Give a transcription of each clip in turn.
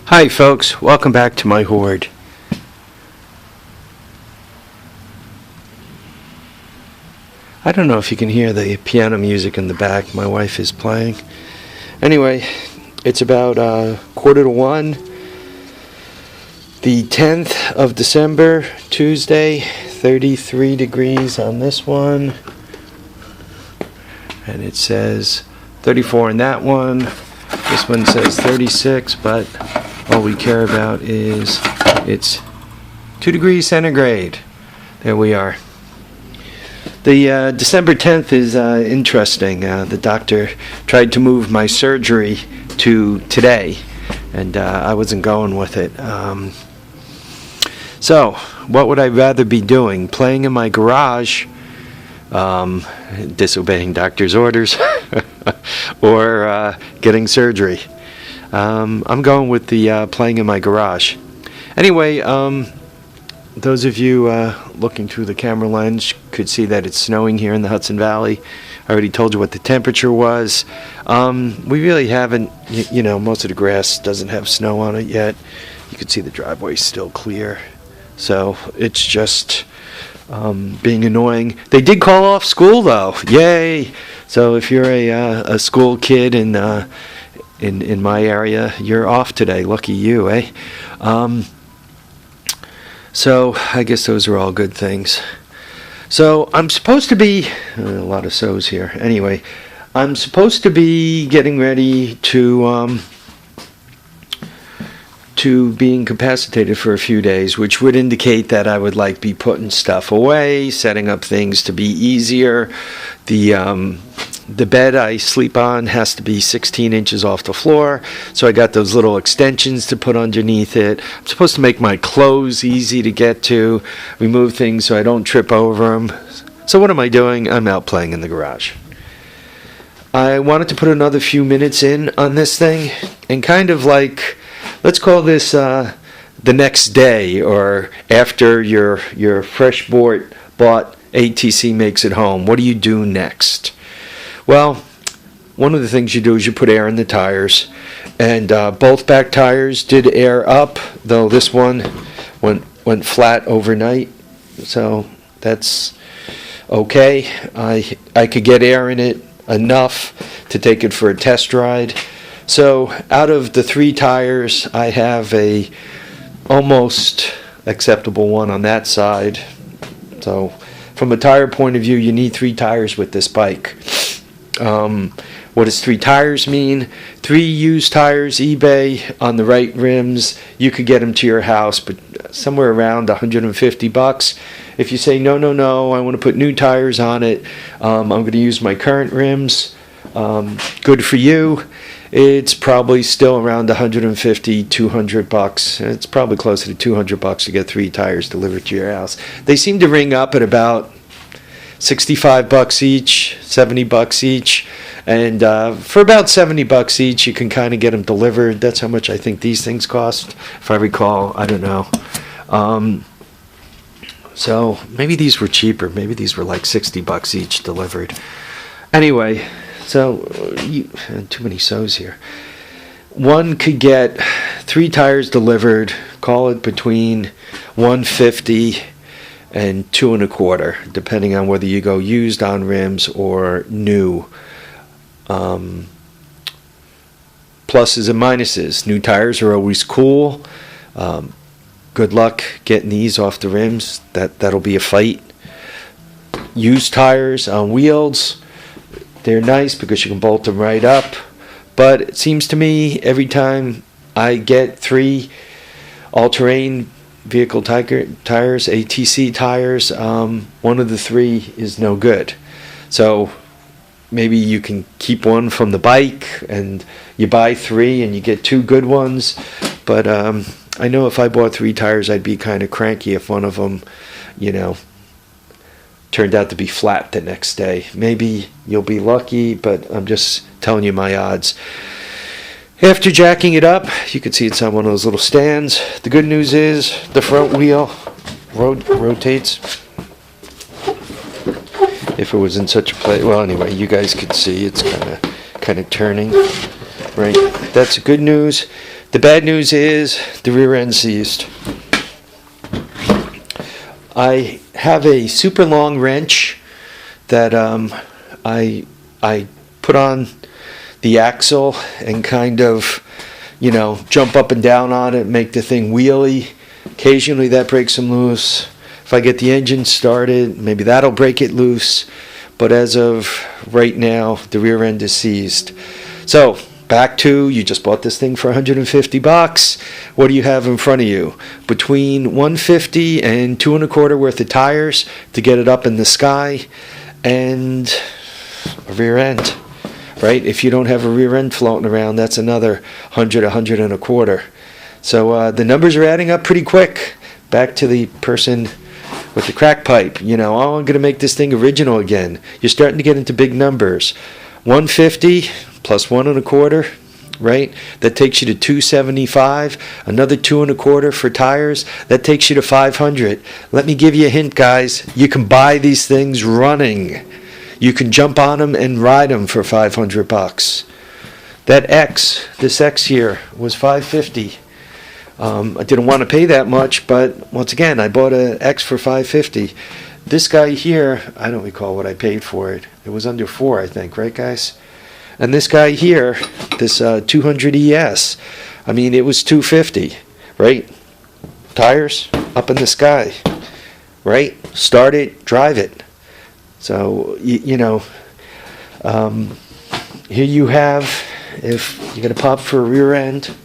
Hi folks, welcome back to my horde. I don't know if you can hear the piano music in the back. My wife is playing. Anyway, it's about 1:45, the 10th of December, Tuesday, 33 degrees on this one. And it says 34 in that one. This one says 36, but all we care about is it's 2 degrees centigrade. There we are. The December 10th is interesting. The doctor tried to move my surgery to today, and I wasn't going with it. So, what would I rather be doing? Playing in my garage, disobeying doctor's orders, or getting surgery? I'm going with the playing in my garage. Anyway, those of you looking through the camera lens could see that it's snowing here in the Hudson Valley. I already told you what the temperature was. We really haven't, you know, most of the grass doesn't have snow on it yet. You can see the driveway's still clear. So it's just being annoying. They did call off school though. Yay! So if you're a school kid in my area, you're off today. Lucky you, eh? So I guess those are all good things. So I'm supposed to be a lot of so's here. Anyway, I'm supposed to be getting ready to be incapacitated for a few days, which would indicate that I would like be putting stuff away, setting up things to be easier. The bed I sleep on has to be 16 inches off the floor, so I got those little extensions to put underneath it. I'm supposed to make my clothes easy to get to, remove things so I don't trip over them. So what am I doing? I'm out playing in the garage. I wanted to put another few minutes in on this thing, and kind of like, let's call this the next day, or after your fresh bought ATC makes it home. What do you do next? Well, one of the things you do is you put air in the tires, and both back tires did air up, though this one went flat overnight, so that's okay. I could get air in it enough to take it for a test ride. So out of the 3 tires, I have a almost acceptable one on that side. So from a tire point of view, you need 3 tires with this bike. What does 3 tires mean? 3 used tires, eBay, on the right rims. You could get them to your house, but somewhere around $150. If you say, no, I want to put new tires on it, I'm going to use my current rims, good for you. It's probably still around $150, $200. It's probably closer to $200 to get 3 tires delivered to your house. They seem to ring up at about $65 each, $70 each, and for about $70 each, you can kind of get them delivered. That's how much I think these things cost, if I recall. I don't know. So maybe these were cheaper. Maybe these were like $60 each delivered. Anyway, so too many so's here. One could get 3 tires delivered. Call it between $150 and $225, depending on whether you go used on rims or new. Pluses and minuses. New tires are always cool. Good luck getting these off the rims. That'll be a fight. Used tires on wheels, they're nice because you can bolt them right up. But it seems to me every time I get 3 all-terrain vehicle tires, ATC tires, one of the 3 is no good. So maybe you can keep one from the bike and you buy 3 and you get 2 good ones. But I know if I bought 3 tires, I'd be kind of cranky if one of them, you know, turned out to be flat the next day. Maybe you'll be lucky, but I'm just telling you my odds. After jacking it up, you can see it's on one of those little stands. The good news is the front wheel rotates. If it was in such a place, well, anyway, you guys could see it's kind of turning. right? That's good news. The bad news is the rear end seized. I have a super long wrench that I put on the axle and kind of, jump up and down on it, make the thing wheelie. Occasionally that breaks them loose. If I get the engine started, maybe that'll break it loose. But as of right now, the rear end is seized. So back to, you just bought this thing for $150. What do you have in front of you? Between $150 and $2.25 worth of tires to get it up in the sky, and a rear end, right? If you don't have a rear end floating around, that's another $100-$125. So the numbers are adding up pretty quick. Back to the person with the crack pipe. I'm going to make this thing original again. You're starting to get into big numbers. $150 plus $1.25, right? That takes you to $275. Another $2.25 for tires. That takes you to $500. Let me give you a hint, guys. You can buy these things running. You can jump on them and ride them for $500. This X here was $550. I didn't want to pay that much, but once again, I bought an X for $550. This guy here, I don't recall what I paid for it. It was under $4, I think, right, guys? And this guy here, this 200 ES, it was $250, right? Tires up in the sky, right? Start it, drive it. So, here you have, if you're going to pop for a rear end,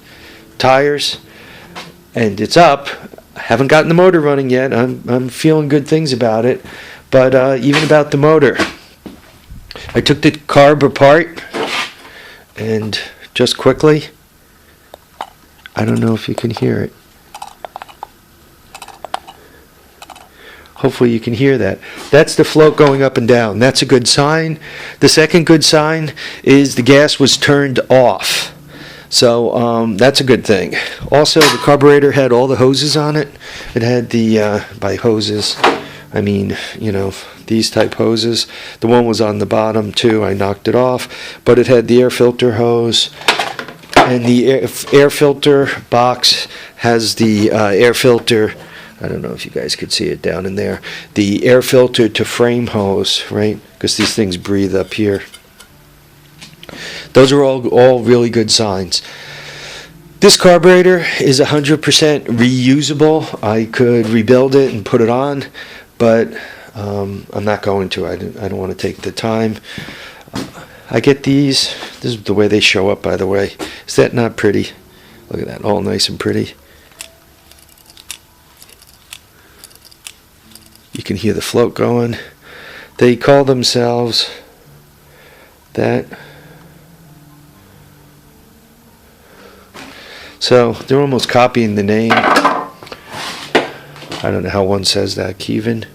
tires, and it's up. I haven't gotten the motor running yet. I'm feeling good things about it. But even about the motor, I took the carb apart, and just quickly, I don't know if you can hear it. Hopefully you can hear that. That's the float going up and down. That's a good sign. The second good sign is the gas was turned off. So that's a good thing. Also, the carburetor had all the hoses on it. It had the, by hoses, these type hoses. The one was on the bottom too. I knocked it off. But it had the air filter hose. And the air filter box has the air filter. I don't know if you guys could see it down in there. The air filter to frame hose, right? Because these things breathe up here. Those are all really good signs. This carburetor is 100% reusable. I could rebuild it and put it on, but I'm not going to. I don't want to take the time. I get these. This is the way they show up, by the way. Is that not pretty? Look at that, all nice and pretty. You can hear the float going. They call themselves that. So they're almost copying the name. I don't know how one says that, Kevin.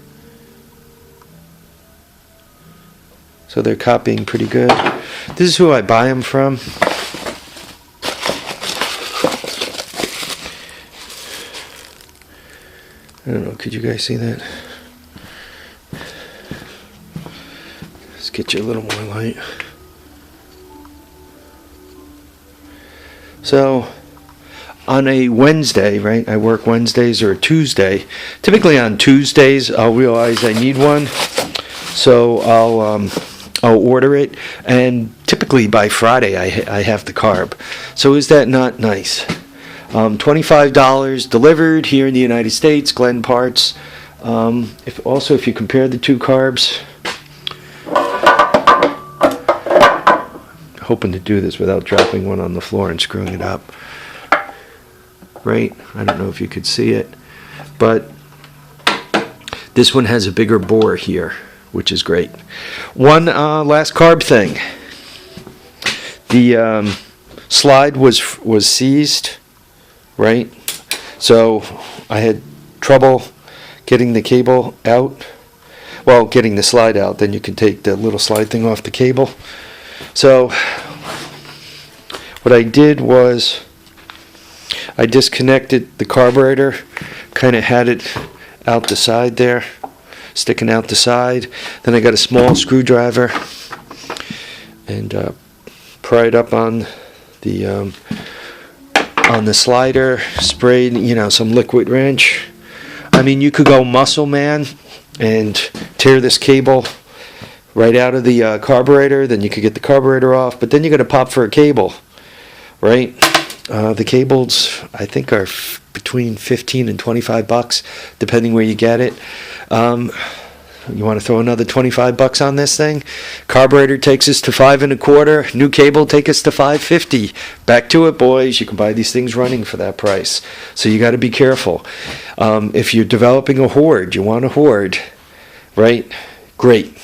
So they're copying pretty good. This is who I buy them from. I don't know, could you guys see that? Let's get you a little more light. So on a Wednesday, right? I work Wednesdays or a Tuesday. Typically on Tuesdays, I'll realize I need one, so I'll order it, and typically by Friday I have the carb. So is that not nice? $25 delivered here in the United States, Glen Parts. If you compare the two carbs, hoping to do this without dropping one on the floor and screwing it up. Right? I don't know if you could see it, but this one has a bigger bore here, which is great. One last carb thing. The slide was seized, right? So I had trouble getting the cable out. Well, getting the slide out, then you can take the little slide thing off the cable. So what I did was I disconnected the carburetor, kind of had it out the side there, sticking out the side. Then I got a small screwdriver and pry it up on the on the slider, sprayed, some liquid wrench. I mean, you could go muscle man and tear this cable right out of the carburetor. Then you could get the carburetor off, but then you got to pop for a cable, right? The cables, I think, are between $15 and $25, depending where you get it. You want to throw another $25 on this thing? Carburetor takes us to $5 1/4. New cable take us to $5.50. Back to it, boys. You can buy these things running for that price. So you got to be careful. If you're developing a horde, you want a horde, right? Great.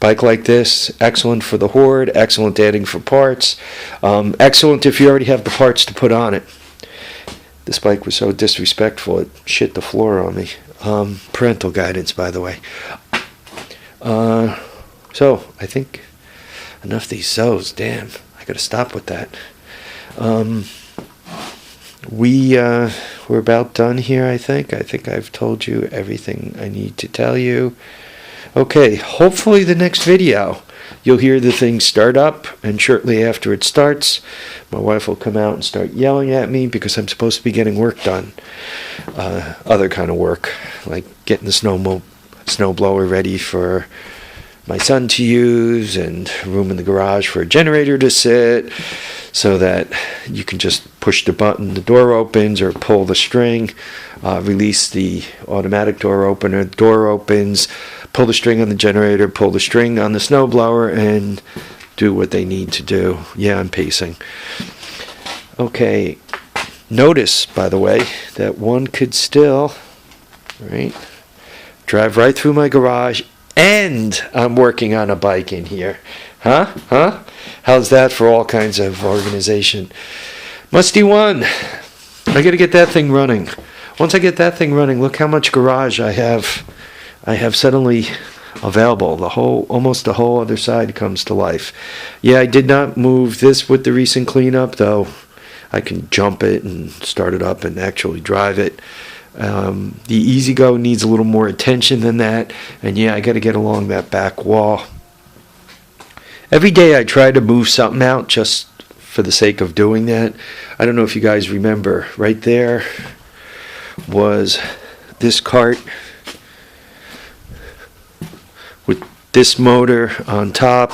Bike like this, excellent for the horde, excellent adding for parts, excellent if you already have the parts to put on it. This bike was so disrespectful, it shit the floor on me. Parental guidance, by the way. So, I think enough of these so's. Damn, I gotta stop with that. We're about done here, I think. I think I've told you everything I need to tell you. Okay, hopefully the next video you'll hear the thing start up, and shortly after it starts, my wife will come out and start yelling at me because I'm supposed to be getting work done. Other kind of work, like getting the snow blower ready for my son to use, and room in the garage for a generator to sit, so that you can just push the button, the door opens, or pull the string, release the automatic door opener, door opens, pull the string on the generator, pull the string on the snowblower, and do what they need to do. Yeah, I'm pacing. Okay, notice, by the way, that one could still, right, drive right through my garage, and I'm working on a bike in here. Huh? How's that for all kinds of organization? Musty one. I got to get that thing running. Once I get that thing running, look how much garage I have suddenly available. Almost the whole other side comes to life. Yeah, I did not move this with the recent cleanup, though. I can jump it and start it up and actually drive it. The E-Z-Go needs a little more attention than that, and yeah, I got to get along that back wall. Every day I try to move something out just for the sake of doing that. I don't know if you guys remember, right there was this cart with this motor on top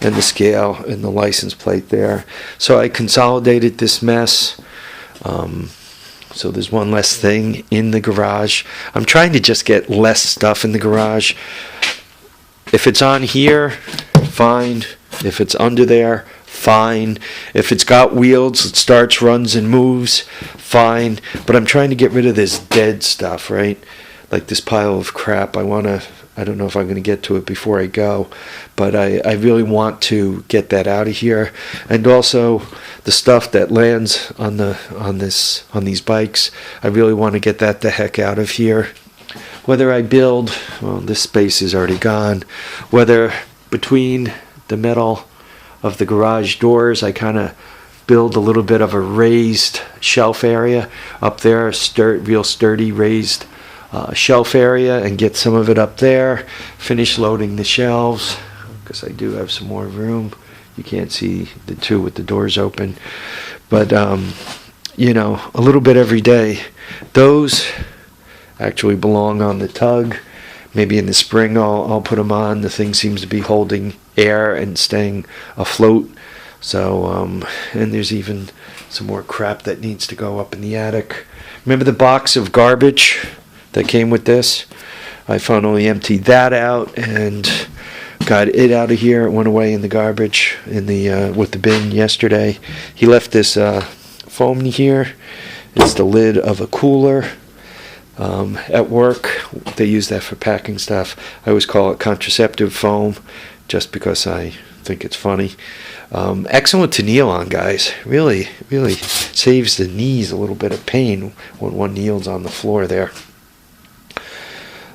and the scale and the license plate there. So I consolidated this mess. So there's one less thing in the garage. I'm trying to just get less stuff in the garage. If it's on here, fine. If it's under there, fine. If it's got wheels, it starts, runs, and moves, fine. But I'm trying to get rid of this dead stuff, right? Like this pile of crap. I don't know if I'm going to get to it before I go, but I really want to get that out of here. And also the stuff that lands on these bikes, I really want to get that the heck out of here. Whether I build, well, this space is already gone. Whether between the metal of the garage doors, I kind of build a little bit of a raised shelf area up there, real sturdy raised shelf area, and get some of it up there. Finish loading the shelves because I do have some more room. You can't see the two with the doors open, but a little bit every day. Those actually belong on the tug. Maybe in the spring I'll put them on. The thing seems to be holding air and staying afloat. So and there's even some more crap that needs to go up in the attic. Remember the box of garbage that came with this? I finally emptied that out and got it out of here. It went away in the garbage with the bin yesterday. He left this foam here. It's the lid of a cooler. At work, they use that for packing stuff. I always call it contraceptive foam, just because I think it's funny. Excellent to kneel on, guys. Really, really saves the knees a little bit of pain when one kneels on the floor there.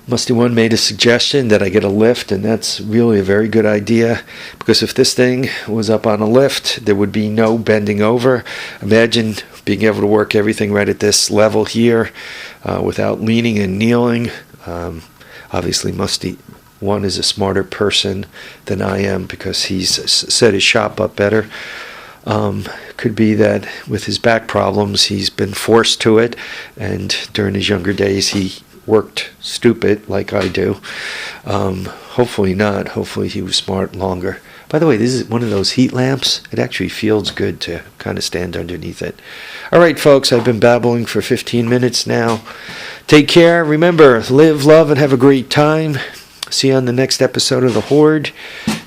Musty One made a suggestion that I get a lift, and that's really a very good idea, because if this thing was up on a lift, there would be no bending over. Imagine being able to work everything right at this level here without leaning and kneeling. Obviously, Musty One is a smarter person than I am, because he's set his shop up better. Could be that with his back problems, he's been forced to it, and during his younger days, he worked stupid like I do. Hopefully not. Hopefully he was smart longer. By the way, this is one of those heat lamps. It actually feels good to kind of stand underneath it. All right, folks, I've been babbling for 15 minutes now. Take care. Remember, live, love, and have a great time. See you on the next episode of The Horde.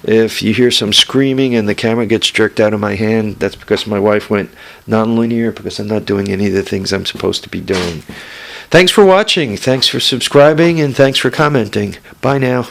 If you hear some screaming and the camera gets jerked out of my hand, that's because my wife went non-linear, because I'm not doing any of the things I'm supposed to be doing. Thanks for watching. Thanks for subscribing, and thanks for commenting. Bye now.